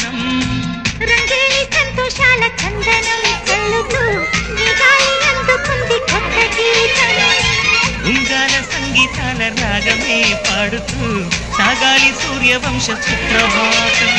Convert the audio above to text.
గానం రంగేలి సంతోషాల చందనం చల్లుతూ ఈ గాలి అందుకుంది కొత్త గీతం ఉంగాల సంగీతాల రాగమే పాడుతూ సాగాలి సూర్యవంశ సుప్రభాతం